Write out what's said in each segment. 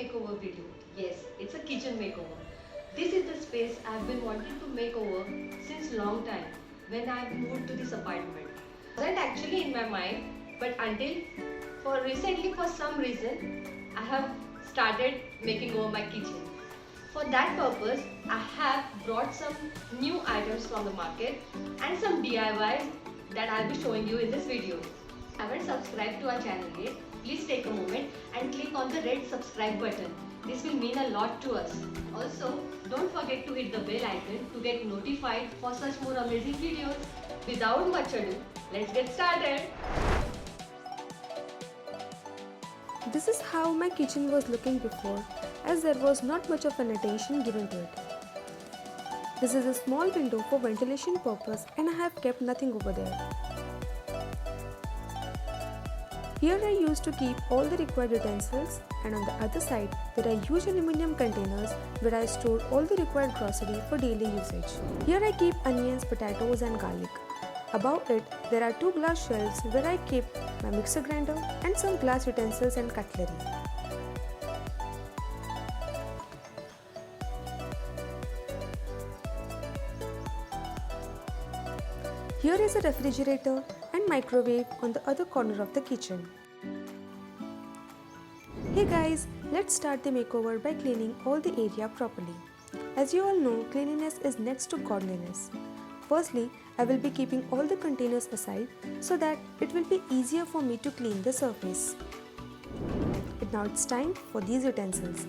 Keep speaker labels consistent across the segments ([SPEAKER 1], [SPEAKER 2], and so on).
[SPEAKER 1] makeover video. Yes, it's a kitchen makeover. This is the space I've been wanting to make over since long time when I moved to this apartment. It wasn't actually in my mind, but until for recently for some reason I have started making over my kitchen. For that purpose, I have brought some new items from the market and some DIYs that I'll be showing you in this video. If you haven't subscribed to our channel yet, please take a moment and click on the red subscribe button. This will mean a lot to us. Also, don't forget to hit the bell icon to get notified for such more amazing videos. Without much ado, let's get started.
[SPEAKER 2] This is how my kitchen was looking before, as there was not much of an attention given to it. This is a small window for ventilation purpose and I have kept nothing over there. Here I used to keep all the required utensils, and on the other side there are huge aluminum containers where I store all the required grocery for daily usage. Here I keep onions, potatoes and garlic. Above it, there are two glass shelves where I keep my mixer grinder and some glass utensils and cutlery. Here is a refrigerator and microwave on the other corner of the kitchen. Hey guys, let's start the makeover by cleaning all the area properly. As you all know, cleanliness is next to godliness. Firstly, I will be keeping all the containers aside so that it will be easier for me to clean the surface. Now it's time for these utensils.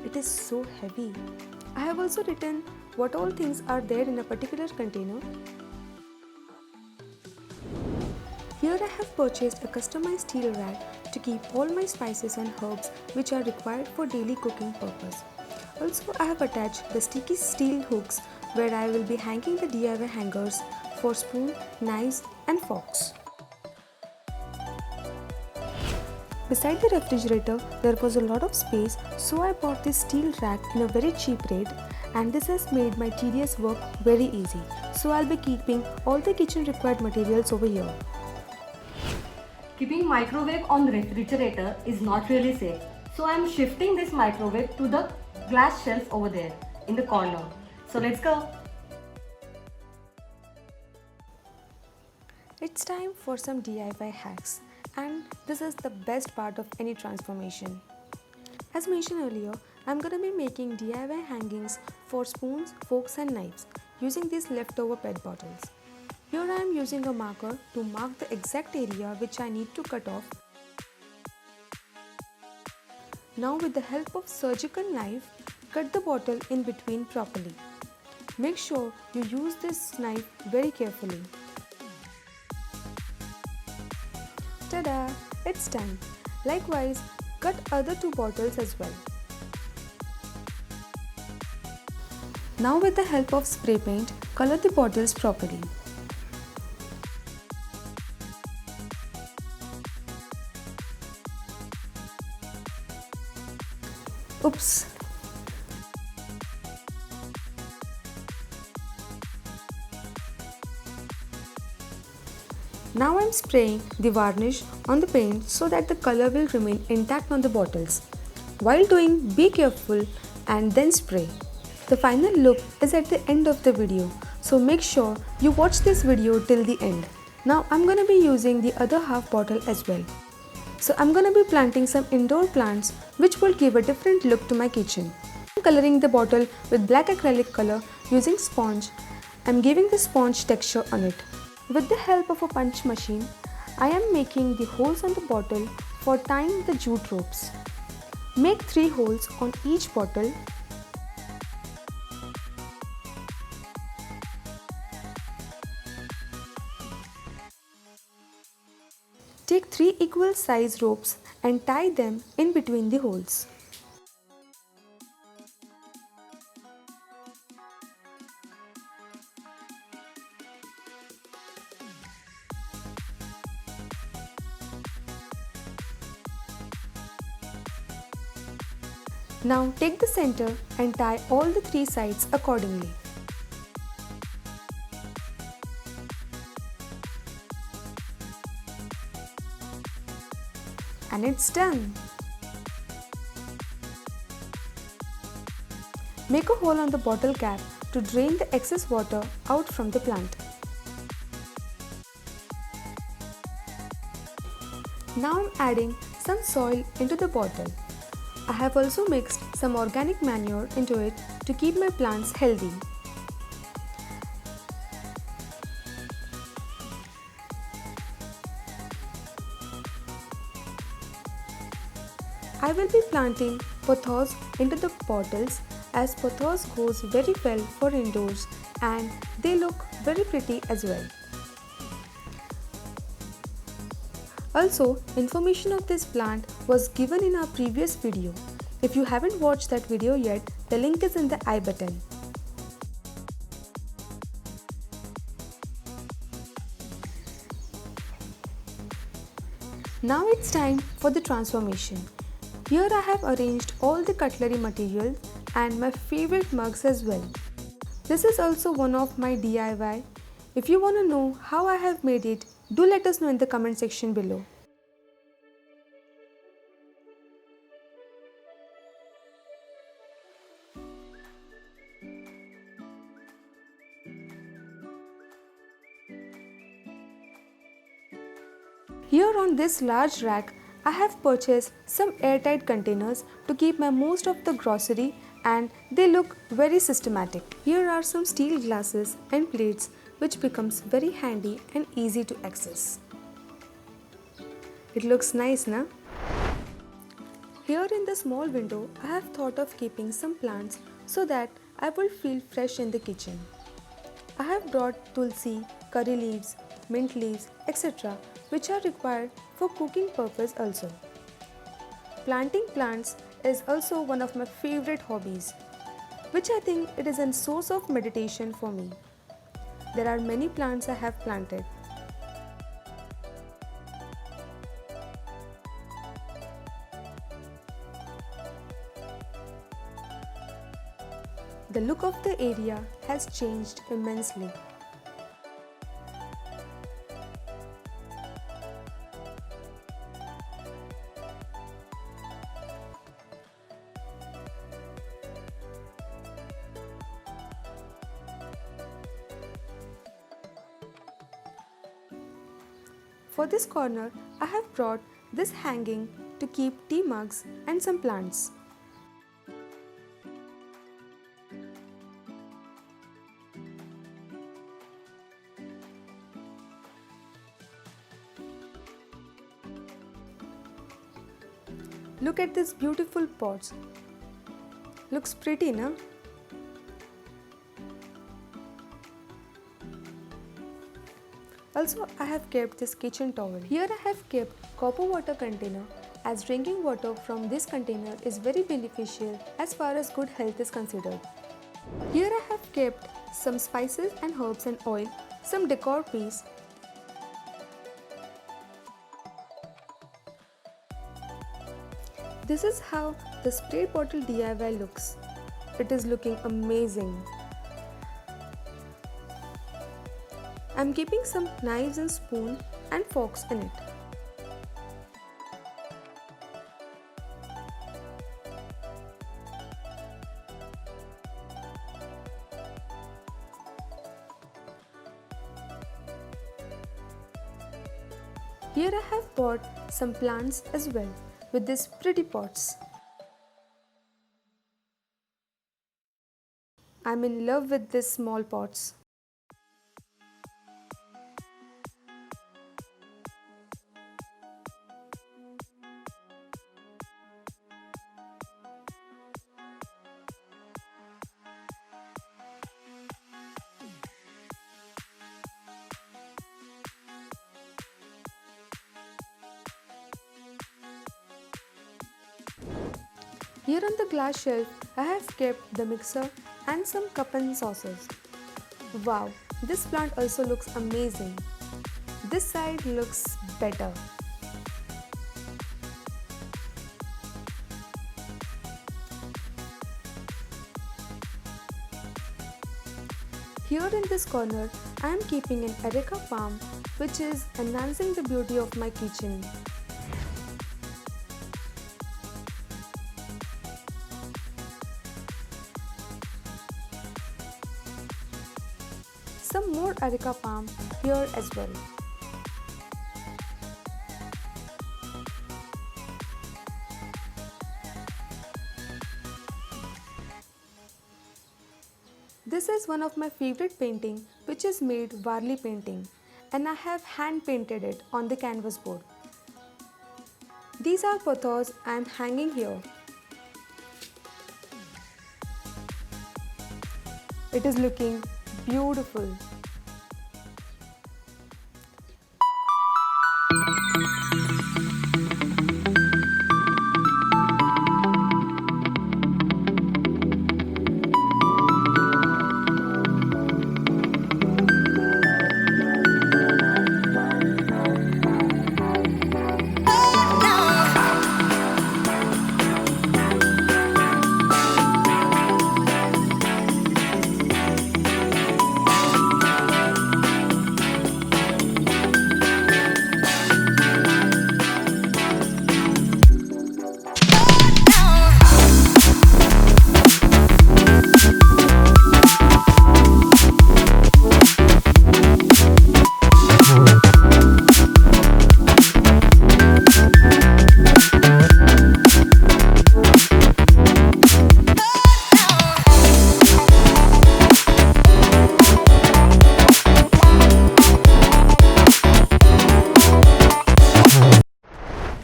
[SPEAKER 2] It is so heavy. I have also written what all things are there in a particular container. Here I have purchased a customized steel rack to keep all my spices and herbs which are required for daily cooking purpose. Also, I have attached the sticky steel hooks where I will be hanging the DIY hangers for spoon, knives and forks. Beside the refrigerator, there was a lot of space, so I bought this steel rack in a very cheap rate, and this has made my tedious work very easy. So I'll be keeping all the kitchen required materials over here.
[SPEAKER 1] Keeping microwave on the refrigerator is not really safe. So I am shifting this microwave to the glass shelf over there in the corner. So let's go.
[SPEAKER 2] It's time for some DIY hacks, and this is the best part of any transformation. As mentioned earlier, I'm gonna be making DIY hangings for spoons, forks and knives using these leftover PET bottles. Here I am using a marker to mark the exact area which I need to cut off. Now with the help of surgical knife, cut the bottle in between properly. Make sure you use this knife very carefully. Ta-da! It's done. Likewise, cut other two bottles as well. Now with the help of spray paint, color the bottles properly. Oops! Now I am spraying the varnish on the paint so that the color will remain intact on the bottles. While doing, be careful and then spray. The final look is at the end of the video, so make sure you watch this video till the end. Now I'm gonna be using the other half bottle as well. So I'm gonna be planting some indoor plants which will give a different look to my kitchen. I'm coloring the bottle with black acrylic color using sponge. I'm giving the sponge texture on it. With the help of a punch machine, I am making the holes on the bottle for tying the jute ropes. Make 3 holes on each bottle. Take 3 equal size ropes and tie them in between the holes. Now take the center and tie all the 3 sides accordingly. And it's done. Make a hole on the bottle cap to drain the excess water out from the plant. Now I'm adding some soil into the bottle. I have also mixed some organic manure into it to keep my plants healthy. I will be planting pothos into the bottles as pothos goes very well for indoors and they look very pretty as well. Also, information of this plant was given in our previous video. If you haven't watched that video yet, the link is in the I button. Now it's time for the transformation. Here I have arranged all the cutlery material and my favorite mugs as well. This is also one of my DIY. If you want to know how I have made it, do let us know in the comment section below. Here on this large rack, I have purchased some airtight containers to keep my most of the grocery and they look very systematic. Here are some steel glasses and plates which becomes very handy and easy to access. It looks nice, na? Here in the small window, I have thought of keeping some plants so that I will feel fresh in the kitchen. I have brought tulsi, curry leaves, mint leaves, etc. which are required for cooking purpose also. Planting plants is also one of my favorite hobbies, which I think it is a source of meditation for me. There are many plants I have planted. The look of the area has changed immensely. For this corner, I have brought this hanging to keep tea mugs and some plants. Look at these beautiful pots. Looks pretty, na? Also, I have kept this kitchen towel. Here I have kept copper water container as drinking water from this container is very beneficial as far as good health is considered. Here I have kept some spices and herbs and oil, some decor piece. This is how the spray bottle DIY looks. It is looking amazing. I'm keeping some knives and spoon and forks in it. Here I have bought some plants as well with these pretty pots. I'm in love with these small pots. Here on the glass shelf, I have kept the mixer and some cup and saucers. Wow, this plant also looks amazing. This side looks better. Here in this corner, I am keeping an Areca palm which is enhancing the beauty of my kitchen. some more areca palm here as well. This is one of my favorite painting, which is made Varli painting, and I have hand painted it on the canvas board. These are pothos I am hanging here. It is looking beautiful.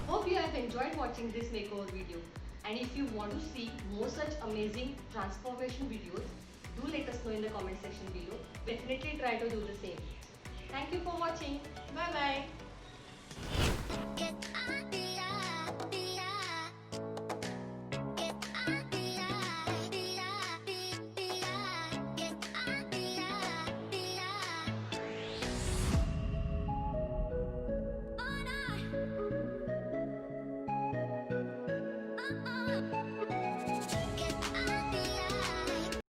[SPEAKER 1] Hope you have enjoyed watching this makeover video. And if you want to see more such amazing transformation videos, do let us know in the comment section below. Definitely try to do the same. Thank you for watching. Bye bye.
[SPEAKER 3] Oh no.